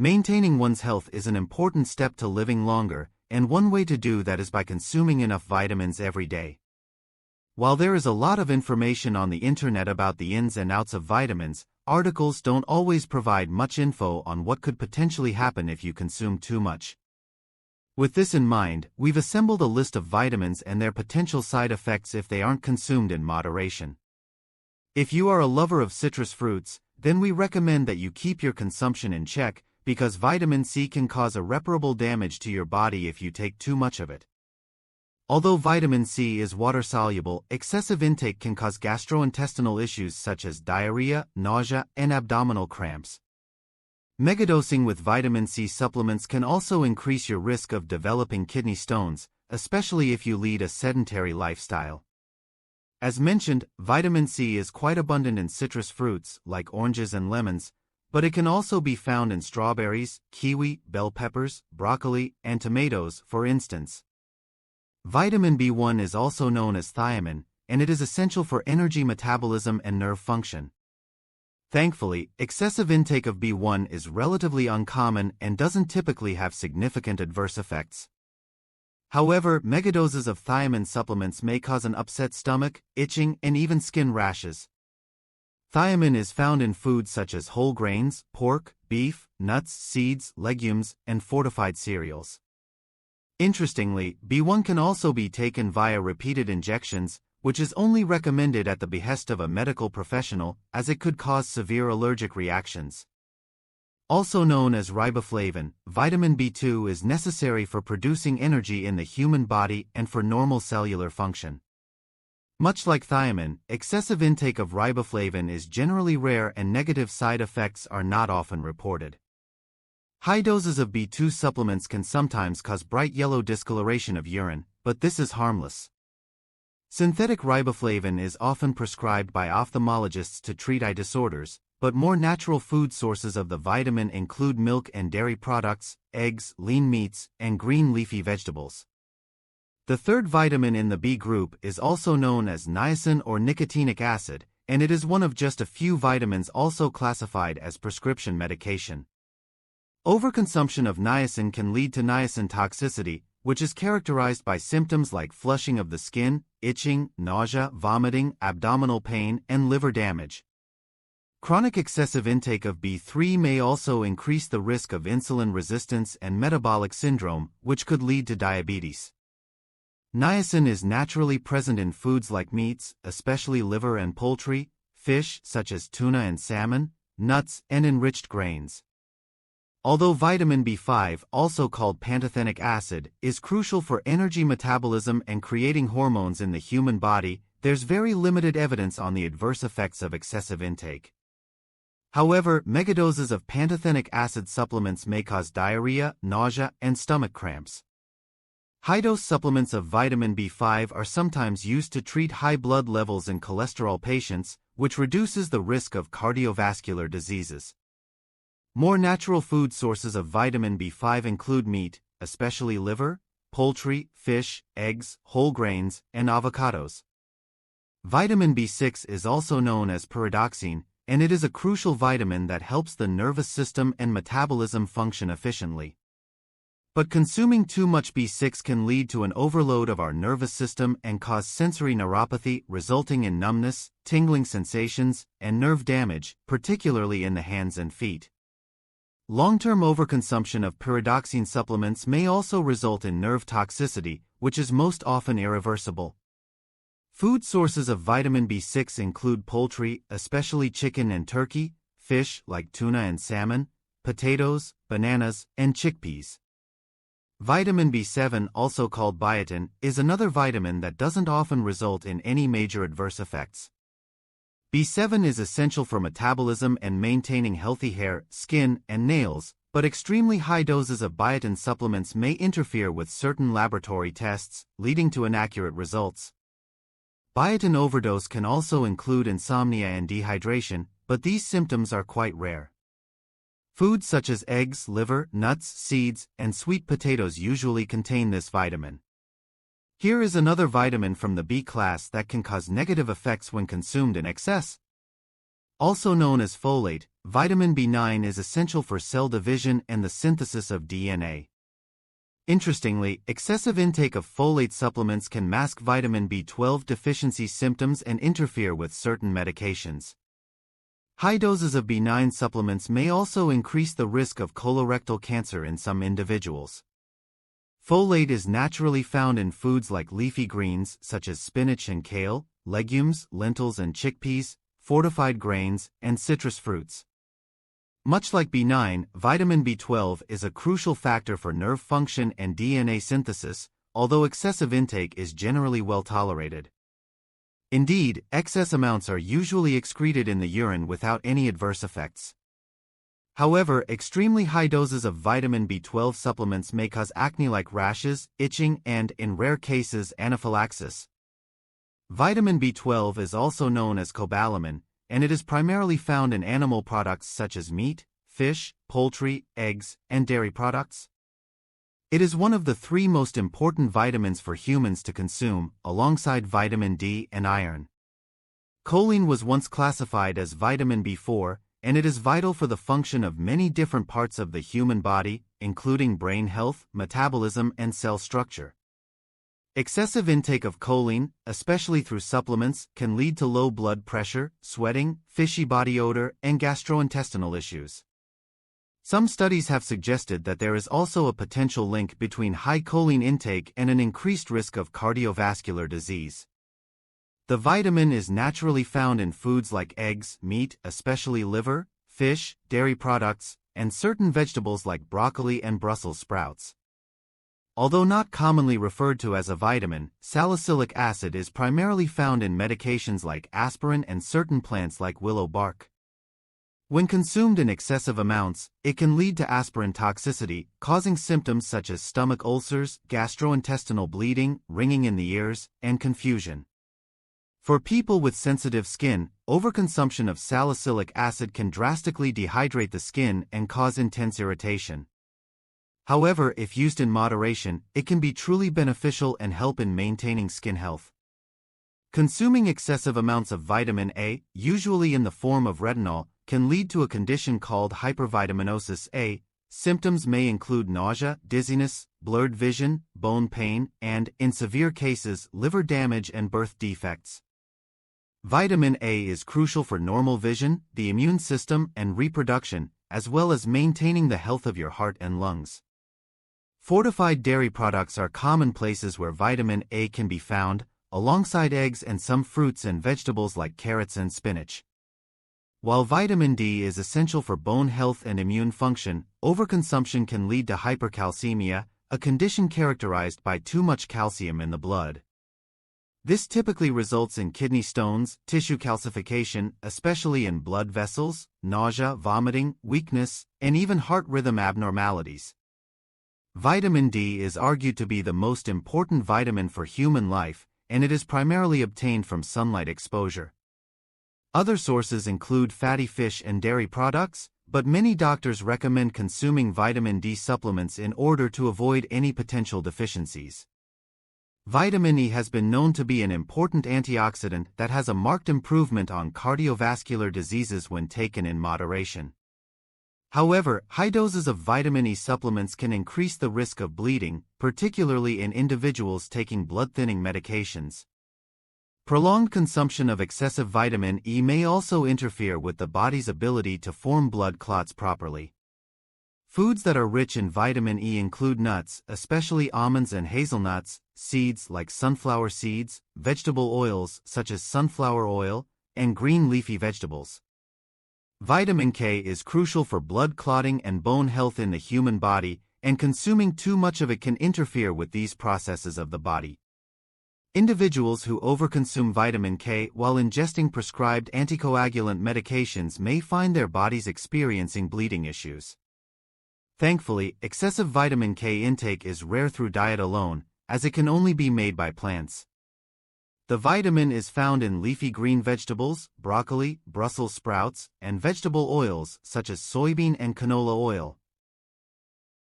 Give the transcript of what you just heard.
Maintaining one's health is an important step to living longer, and one way to do that is by consuming enough vitamins every day. While there is a lot of information on the internet about the ins and outs of vitamins, articles don't always provide much info on what could potentially happen if you consume too much. With this in mind, we've assembled a list of vitamins and their potential side effects if they aren't consumed in moderation. If you are a lover of citrus fruits, then we recommend that you keep your consumption in check, because vitamin C can cause irreparable damage to your body if you take too much of it. Although vitamin C is water-soluble, excessive intake can cause gastrointestinal issues such as diarrhea, nausea, and abdominal cramps. Megadosing with vitamin C supplements can also increase your risk of developing kidney stones, especially if you lead a sedentary lifestyle. As mentioned, vitamin C is quite abundant in citrus fruits, like oranges and lemons, but it can also be found in strawberries, kiwi, bell peppers, broccoli, and tomatoes, for instance. Vitamin B1 is also known as thiamine, and it is essential for energy metabolism and nerve function. Thankfully, excessive intake of B1 is relatively uncommon and doesn't typically have significant adverse effects. However, megadoses of thiamine supplements may cause an upset stomach, itching, and even skin rashes. Thiamine is found in foods such as whole grains, pork, beef, nuts, seeds, legumes, and fortified cereals. Interestingly, B1 can also be taken via repeated injections, which is only recommended at the behest of a medical professional, as it could cause severe allergic reactions. Also known as riboflavin, vitamin B2 is necessary for producing energy in the human body and for normal cellular function. Much like thiamine, excessive intake of riboflavin is generally rare and negative side effects are not often reported. High doses of B2 supplements can sometimes cause bright yellow discoloration of urine, but this is harmless. Synthetic riboflavin is often prescribed by ophthalmologists to treat eye disorders, but more natural food sources of the vitamin include milk and dairy products, eggs, lean meats, and green leafy vegetables. The third vitamin in the B group is also known as niacin or nicotinic acid, and it is one of just a few vitamins also classified as prescription medication. Overconsumption of niacin can lead to niacin toxicity, which is characterized by symptoms like flushing of the skin, itching, nausea, vomiting, abdominal pain, and liver damage. Chronic excessive intake of B3 may also increase the risk of insulin resistance and metabolic syndrome, which could lead to diabetes. Niacin is naturally present in foods like meats, especially liver and poultry, fish such as tuna and salmon, nuts, and enriched grains. Although vitamin B5, also called pantothenic acid, is crucial for energy metabolism and creating hormones in the human body, there's very limited evidence on the adverse effects of excessive intake. However, megadoses of pantothenic acid supplements may cause diarrhea, nausea, and stomach cramps. High-dose supplements of vitamin B5 are sometimes used to treat high blood levels in cholesterol patients, which reduces the risk of cardiovascular diseases. More natural food sources of vitamin B5 include meat, especially liver, poultry, fish, eggs, whole grains, and avocados. Vitamin B6 is also known as pyridoxine, and it is a crucial vitamin that helps the nervous system and metabolism function efficiently. But consuming too much B6 can lead to an overload of our nervous system and cause sensory neuropathy, resulting in numbness, tingling sensations, and nerve damage, particularly in the hands and feet. Long-term overconsumption of pyridoxine supplements may also result in nerve toxicity, which is most often irreversible. Food sources of vitamin B6 include poultry, especially chicken and turkey, fish like tuna and salmon, potatoes, bananas, and chickpeas. Vitamin B7, also called biotin, is another vitamin that doesn't often result in any major adverse effects. B7 is essential for metabolism and maintaining healthy hair, skin, and nails, but extremely high doses of biotin supplements may interfere with certain laboratory tests, leading to inaccurate results. Biotin overdose can also include insomnia and dehydration, but these symptoms are quite rare. Foods such as eggs, liver, nuts, seeds, and sweet potatoes usually contain this vitamin. Here is another vitamin from the B class that can cause negative effects when consumed in excess. Also known as folate, vitamin B9 is essential for cell division and the synthesis of DNA. Interestingly, excessive intake of folate supplements can mask vitamin B12 deficiency symptoms and interfere with certain medications. High doses of B9 supplements may also increase the risk of colorectal cancer in some individuals. Folate is naturally found in foods like leafy greens such as spinach and kale, legumes, lentils and chickpeas, fortified grains, and citrus fruits. Much like B9, vitamin B12 is a crucial factor for nerve function and DNA synthesis, although excessive intake is generally well tolerated. Indeed, excess amounts are usually excreted in the urine without any adverse effects. However, extremely high doses of vitamin B12 supplements may cause acne-like rashes, itching, and, in rare cases, anaphylaxis. Vitamin B12 is also known as cobalamin, and it is primarily found in animal products such as meat, fish, poultry, eggs, and dairy products. It is one of the 3 most important vitamins for humans to consume, alongside vitamin D and iron. Choline was once classified as vitamin B4, and it is vital for the function of many different parts of the human body, including brain health, metabolism, and cell structure. Excessive intake of choline, especially through supplements, can lead to low blood pressure, sweating, fishy body odor, and gastrointestinal issues. Some studies have suggested that there is also a potential link between high choline intake and an increased risk of cardiovascular disease. The vitamin is naturally found in foods like eggs, meat, especially liver, fish, dairy products, and certain vegetables like broccoli and Brussels sprouts. Although not commonly referred to as a vitamin, salicylic acid is primarily found in medications like aspirin and certain plants like willow bark. When consumed in excessive amounts, it can lead to aspirin toxicity, causing symptoms such as stomach ulcers, gastrointestinal bleeding, ringing in the ears, and confusion. For people with sensitive skin, overconsumption of salicylic acid can drastically dehydrate the skin and cause intense irritation. However, if used in moderation, it can be truly beneficial and help in maintaining skin health. Consuming excessive amounts of vitamin A, usually in the form of retinol, can lead to a condition called hypervitaminosis A. Symptoms may include nausea, dizziness, blurred vision, bone pain, and, in severe cases, liver damage and birth defects. Vitamin A is crucial for normal vision, the immune system, and reproduction, as well as maintaining the health of your heart and lungs. Fortified dairy products are common places where vitamin A can be found, alongside eggs and some fruits and vegetables like carrots and spinach. While vitamin D is essential for bone health and immune function, overconsumption can lead to hypercalcemia, a condition characterized by too much calcium in the blood. This typically results in kidney stones, tissue calcification, especially in blood vessels, nausea, vomiting, weakness, and even heart rhythm abnormalities. Vitamin D is argued to be the most important vitamin for human life, and it is primarily obtained from sunlight exposure. Other sources include fatty fish and dairy products, but many doctors recommend consuming vitamin D supplements in order to avoid any potential deficiencies. Vitamin E has been known to be an important antioxidant that has a marked improvement on cardiovascular diseases when taken in moderation. However, high doses of vitamin E supplements can increase the risk of bleeding, particularly in individuals taking blood-thinning medications. Prolonged consumption of excessive vitamin E may also interfere with the body's ability to form blood clots properly. Foods that are rich in vitamin E include nuts, especially almonds and hazelnuts, seeds like sunflower seeds, vegetable oils such as sunflower oil, and green leafy vegetables. Vitamin K is crucial for blood clotting and bone health in the human body, and consuming too much of it can interfere with these processes of the body. Individuals who overconsume vitamin K while ingesting prescribed anticoagulant medications may find their bodies experiencing bleeding issues. Thankfully, excessive vitamin K intake is rare through diet alone, as it can only be made by plants. The vitamin is found in leafy green vegetables, broccoli, Brussels sprouts, and vegetable oils such as soybean and canola oil.